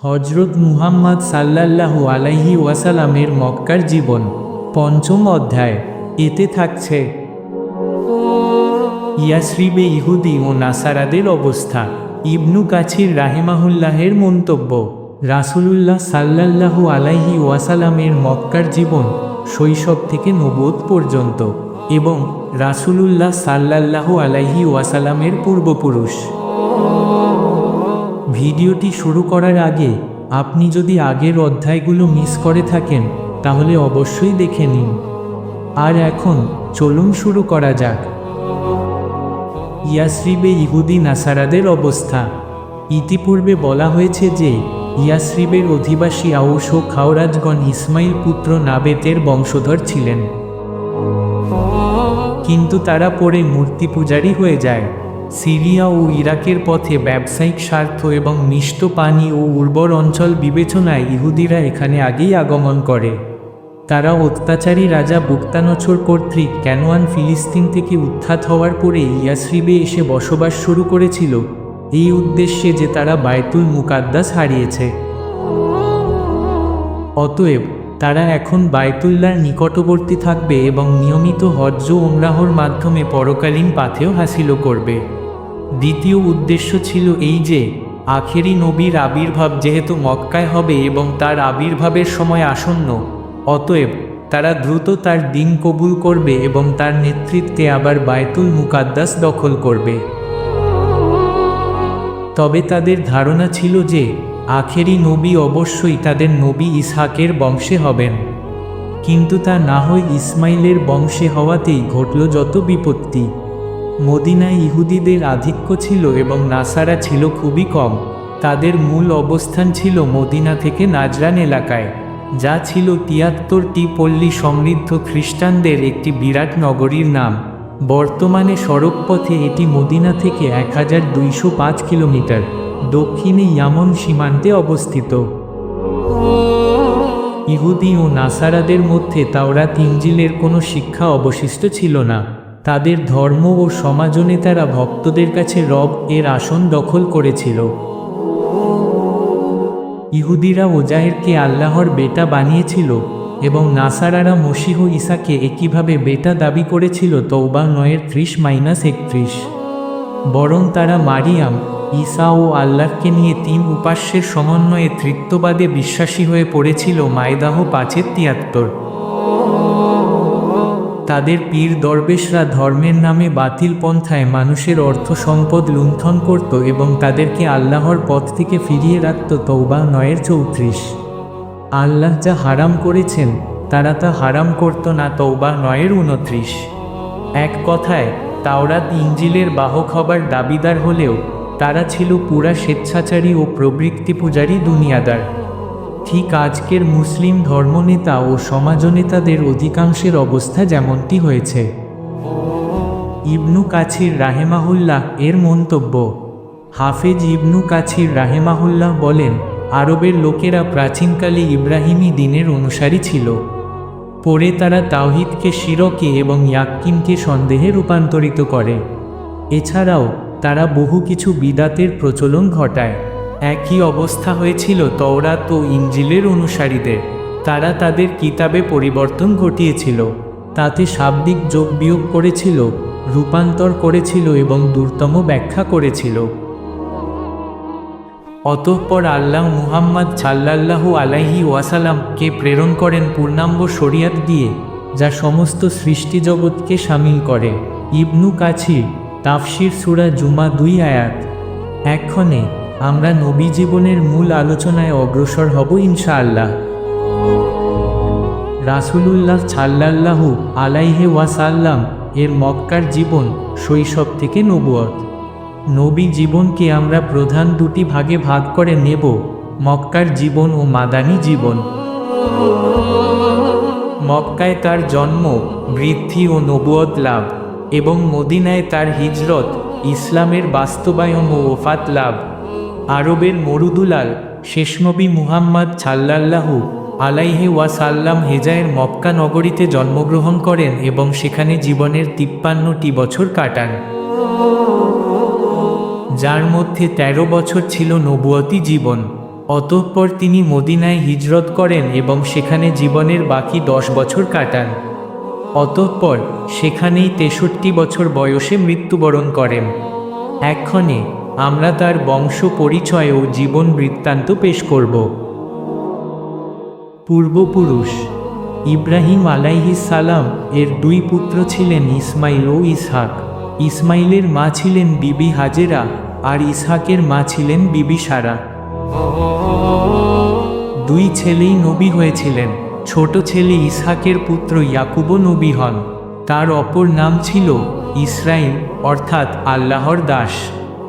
হজরত মুহাম্মদ সাল্লাল্লাহু আলাইহি ওয়াসাল্লামের মক্কার জীবন, পঞ্চম অধ্যায়। এতে থাকছে ইয়াসরিবে ইহুদি ও নাসারাদের অবস্থা। ইবনু কাছির রাহিমাহুল্লাহের মন্তব্য, রাসূলুল্লাহ সাল্লাল্লাহু আলাইহি ওয়াসাল্লামের মক্কার জীবন শৈশব থেকে নবুয়ত পর্যন্ত এবং রাসূলুল্লাহ সাল্লাল্লাহু আলাইহি ওয়াসাল্লামের পূর্বপুরুষ। ভিডিওটি শুরু করার আগে আপনি যদি আগের অধ্যায়গুলো মিস করে থাকেন তাহলে অবশ্যই দেখে নিন। আর এখন চলুন শুরু করা যাক। ইয়াসরিবে ইহুদি নাসারাদের অবস্থা। ইতিপূর্বে বলা হয়েছে যে ইয়াসরিবের অধিবাসী আউস ও খাওরাজগণ ইসমাইল পুত্র নাবেতের বংশধর ছিলেন, কিন্তু তারা পরে মূর্তি পূজারী হয়ে যায়। সিরিয়া ও ইরাকের পথে ব্যবসায়িক স্বার্থ এবং মিষ্ট পানি ও উর্বর অঞ্চল বিবেচনায় ইহুদিরা এখানে আগেই আগমন করে। তারা অত্যাচারী রাজা বুকতানছর কর্তৃক ক্যানোয়ান ফিলিস্তিন থেকে উত্থাত হওয়ার পরে ইয়াসরিবে এসে বসবাস শুরু করেছিল, এই উদ্দেশ্যে যে তারা বায়তুল মুকাদ্দাস হারিয়েছে। অতএব তারা এখন বায়তুল্লাহর নিকটবর্তী থাকবে এবং নিয়মিত হজ্জ ও উমরাহর মাধ্যমে পরকালীন পাথেয় হাসিল করবে। দ্বিতীয় উদ্দেশ্য ছিল এই যে আখেরি নবীর আবির্ভাব যেহেতু মক্কায় হবে এবং তার আবির্ভাবের সময় আসন্ন, অতএব তারা দ্রুত তার দিন কবুল করবে এবং তার নেতৃত্বে আবার বায়তুল মুকাদ্দাস দখল করবে। তবে তাদের ধারণা ছিল যে আখেরি নবী অবশ্যই তাদের নবী ইসহাকের বংশে হবেন, কিন্তু তা না হয় ইসমাইলের বংশে হওয়াতেই ঘটল যত বিপত্তি। মদিনায় ইহুদিদের আধিক্য ছিল এবং নাসারা ছিল খুবই কম। তাদের মূল অবস্থান ছিল মদিনা থেকে নাজরান এলাকায়, যা ছিল ৭৩টি পল্লী সমৃদ্ধ খ্রিস্টানদের একটি বিরাট নগরীর নাম। বর্তমানে সড়কপথে এটি মদিনা থেকে ১২০৫ কিলোমিটার দক্ষিণে ইয়ামন সীমান্তে অবস্থিত। ইহুদি ও নাসারাদের মধ্যে তাওরাত ইনজিলের কোনো শিক্ষা অবশিষ্ট ছিল না। তাদের ধর্ম ও সমাজনেতারা ভক্তদের কাছে রব এর আসন দখল করেছিল। ইহুদিরা ওজায়েরকে আল্লাহর বেটা বানিয়েছিল এবং নাসারারা মসিহ ঈসাকে একইভাবে বেটা দাবি করেছিল। তওবা ৯-৩০-৩১। বরং তারা মারিয়াম, ঈসা ও আল্লাহকে নিয়ে তিন উপাস্যের সমন্বয়ে তৃত্ববাদে বিশ্বাসী হয়ে পড়েছিল। মায়দাহ ৫-৭৩। তাদের পীর দরবেশরা ধর্মের নামে বাতিল পন্থায় মানুষের অর্থ সম্পদ লুণ্ঠন করত এবং তাদেরকে আল্লাহর পথ থেকে ফিরিয়ে রাখত। তওবা ৯-৩৪। আল্লাহ যা হারাম করেছেন তারা তা হারাম করত না। তওবা ৯-২৯। এক কথায় তাওরাত ইনজিলের বাহক হবার দাবিদার হলেও তারা ছিল পুরা স্বেচ্ছাচারী ও প্রবৃত্তি পূজারী দুনিয়াদার। ঠিক আজকের মুসলিম ধর্মনেতা ও সমাজনেতাদের অধিকাংশের অবস্থা যেমনটি হয়েছে। ইবনু কাছির রাহেমাহুল্লাহ এর মন্তব্য। হাফেজ ইবনু কাছির রাহেমাহুল্লাহ বলেন, আরবের লোকেরা প্রাচীনকালে ইব্রাহিমী দ্বীনের অনুসারী ছিল। পরে তারা তাওহীদকে শিরকে এবং ইয়াক্কিনকে সন্দেহে রূপান্তরিত করে। এছাড়াও তারা বহু কিছু বিদাতের প্রচলন ঘটায়। একই অবস্থা হয়েছিল তওরাত ও ইনজিলের অনুসারীদের। তারা তাদের কিতাবে পরিবর্তন ঘটিয়েছিল, তাতে শাব্দিক যোগ বিয়োগ করেছিল, রূপান্তর করেছিল এবং দূরতম ব্যাখ্যা করেছিল। অতঃপর আল্লাহ মুহাম্মদ সাল্লাল্লাহু আলাইহি ওয়াসাল্লামকে প্রেরণ করেন পূর্ণাঙ্গ শরিয়াত দিয়ে, যা সমস্ত সৃষ্টিজগৎকে শামিল করে। ইবনু কাছির তাফসির সূরা জুমা ২ আয়াত। এক্ষণে আমরা নবী জীবনের মূল আলোচনায় অগ্রসর হব ইনশাআল্লাহ। রাসূলুল্লাহ সাল্লাল্লাহু আলাইহি ওয়াসাল্লাম এর মক্কার জীবন শৈশব থেকে নবুয়ত। নবী জীবনকে আমরা প্রধান দুটি ভাগে ভাগ করে নেব: মক্কার জীবন ও মাদানী জীবন। মক্কায় তার জন্ম, বৃদ্ধি ও নবুয়ত লাভ এবং মদিনায় তার হিজরত, ইসলামের বাস্তবায়ন ও ওফাত লাভ। আরবের মরুদুলাল শেষ নবী মুহাম্মদ সাল্লাল্লাহু আলাইহি ওয়াসাল্লাম হেজায়ের মক্কা নগরীতে জন্মগ্রহণ করেন এবং সেখানে জীবনের ৫৩টি বছর কাটান, যার মধ্যে ১৩ বছর ছিল নবুয়তি জীবন। অতঃপর তিনি মদিনায় হিজরত করেন এবং সেখানে জীবনের বাকি 10 বছর কাটান। অতঃপর সেখানেই 63 বছর বয়সে মৃত্যুবরণ করেন। এক্ষণে আমরা তার বংশ পরিচয় ও জীবন বৃত্তান্ত পেশ করব। পূর্বপুরুষ ইব্রাহিম আলাইহিস সালাম এর 2 পুত্র ছিলেন ইসমাইল ও ইসহাক। ইসমাইলের মা ছিলেন বিবি হাজেরা আর ইসহাকের মা ছিলেন বিবি সারা। 2 ছেলেই নবী হয়েছিলেন। ছোট ছেলে ইসহাকের পুত্র ইয়াকুবও নবী হন। তার অপর নাম ছিল ইসরাইল, অর্থাৎ আল্লাহর দাস।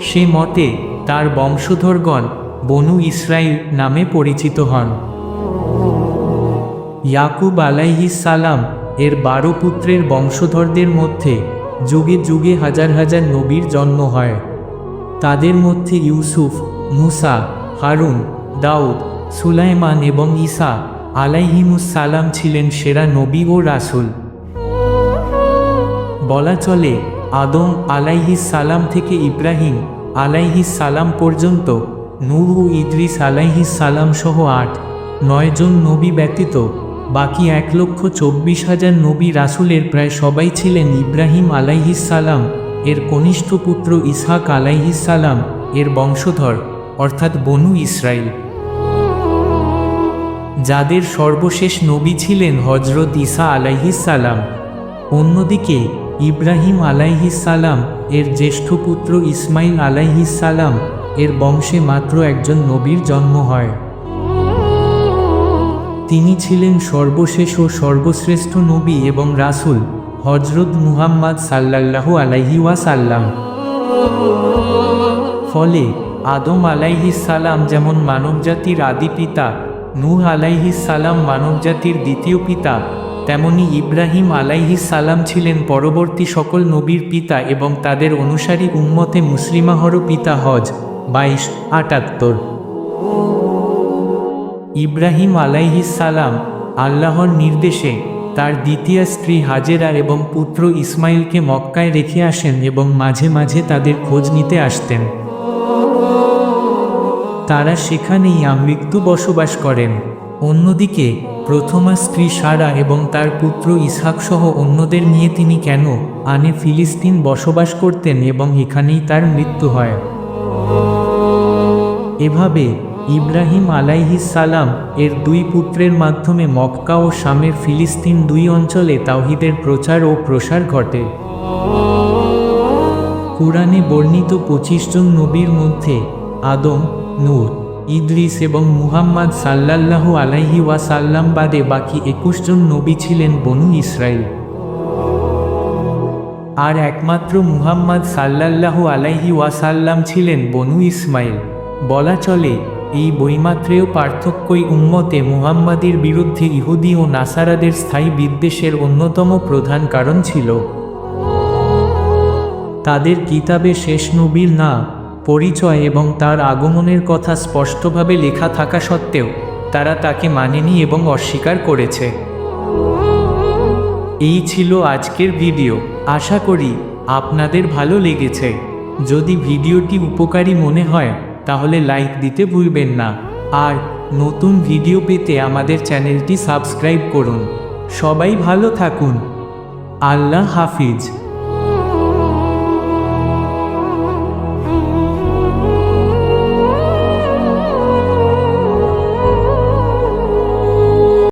সে মতে তার বংশধরগণ বনু ইসরাইল নামে পরিচিত হন। ইয়াকুব আলাইহিস সালাম এর 12 পুত্রের বংশধরদের মধ্যে যুগে যুগে হাজার হাজার নবীর জন্ম হয়। তাদের মধ্যে ইউসুফ, মুসা, হারুন, দাউদ, সুলাইমান এবং ঈসা আলাইহিমুস সালাম ছিলেন সেরা নবী ও রাসূল। বলা চলে আদম আলাইহিস সালাম থেকে ইব্রাহিম আলাইহিস সালাম পর্যন্ত নূহ ও ইদ্রিস আলাইহিস সালাম সহ 8-9 জন নবী ব্যতীত বাকি 1,24,000 নবী রাসূলের প্রায় সবাই ছিলেন ইব্রাহিম আলাইহিস সালাম এর কনিষ্ঠ পুত্র ইসহাক আলাইহিস সালাম এর বংশধর, অর্থাৎ বনু ইসরাইল। যাদের সর্বশেষ নবী ছিলেন হযরত ঈসা আলাইহিস সালাম। অন্যদিকে ইব্রাহিম আলাইহিস সালাম এর জ্যেষ্ঠ পুত্র ইসমাইল আলাইহিস সালাম এর বংশে মাত্র একজন নবীর জন্ম হয়। তিনি ছিলেন সর্বশেষ ও সর্বশ্রেষ্ঠ নবী এবং রাসূল হযরত মুহাম্মদ সাল্লাল্লাহু আলাইহি ওয়াসাল্লাম। ফলে আদম আলাইহিস সালাম যেমন মানবজাতির আদি পিতা, নূহ আলাইহিস সালাম মানবজাতির দ্বিতীয় পিতা, তেমনি ইব্রাহিম আলাইহিস সালাম ছিলেন পরবর্তী সকল নবীর পিতা এবং তাদের অনুসারী উম্মতে মুসলিমাহরও পিতা। হজ 22:78। ইব্রাহিম আলাইহিস সালাম আল্লাহর নির্দেশে তার দ্বিতীয় স্ত্রী হাজেরা এবং পুত্র ইসমাইলকে মক্কায় রেখে আসেন এবং মাঝে মাঝে তাদের খোঁজ নিতে আসতেন। তারা সেখানেই আমৃত্যু বসবাস করেন। অন্যদিকে প্রথমা স্ত্রী সারা এবং তার পুত্র ইসহাক সহ অন্যদের নিয়ে তিনি কেন আনে ফিলিস্তিন বসবাস করতেন এবং এখানেই তার মৃত্যু হয়। এভাবে ইব্রাহিম আলাইহিস সালাম এর 2 পুত্রের মাধ্যমে মক্কা ও শামের ফিলিস্তিন 2 অঞ্চলে তাওহীদের প্রচার ও প্রসার ঘটে। কুরআনে বর্ণিত 25 জন নবীর মধ্যে আদম, নূহ, ইদ্রিস এবং মুহাম্মদ সাল্লাল্লাহু আলাইহি ওয়াসাল্লাম বাদে বাকি 21 জন নবী ছিলেন বনু ইসরাইল। আর একমাত্র মুহাম্মদ সাল্লাল্লাহু আলাইহি ওয়াসাল্লাম ছিলেন বনু ইসমাইল। বলা চলে এই বৈমাত্রেয় পার্থক্যই উম্মতে মুহাম্মাদির বিরুদ্ধে ইহুদি ও নাসারাদের স্থায়ী বিদ্বেষের অন্যতম প্রধান কারণ ছিল। তাদের কিতাবে শেষ নবীর নাম, পরিচয় এবং তার আগমনের কথা স্পষ্টভাবে লেখা থাকা সত্ত্বেও তারা তাকে মানেনি এবং অস্বীকার করেছে। এই ছিল আজকের ভিডিও। আশা করি আপনাদের ভালো লেগেছে। যদি ভিডিওটি উপকারী মনে হয় তাহলে লাইক দিতে ভুলবেন না। আর নতুন ভিডিও পেতে আমাদের চ্যানেলটি সাবস্ক্রাইব করুন। সবাই ভালো থাকুন। আল্লাহ হাফিজ।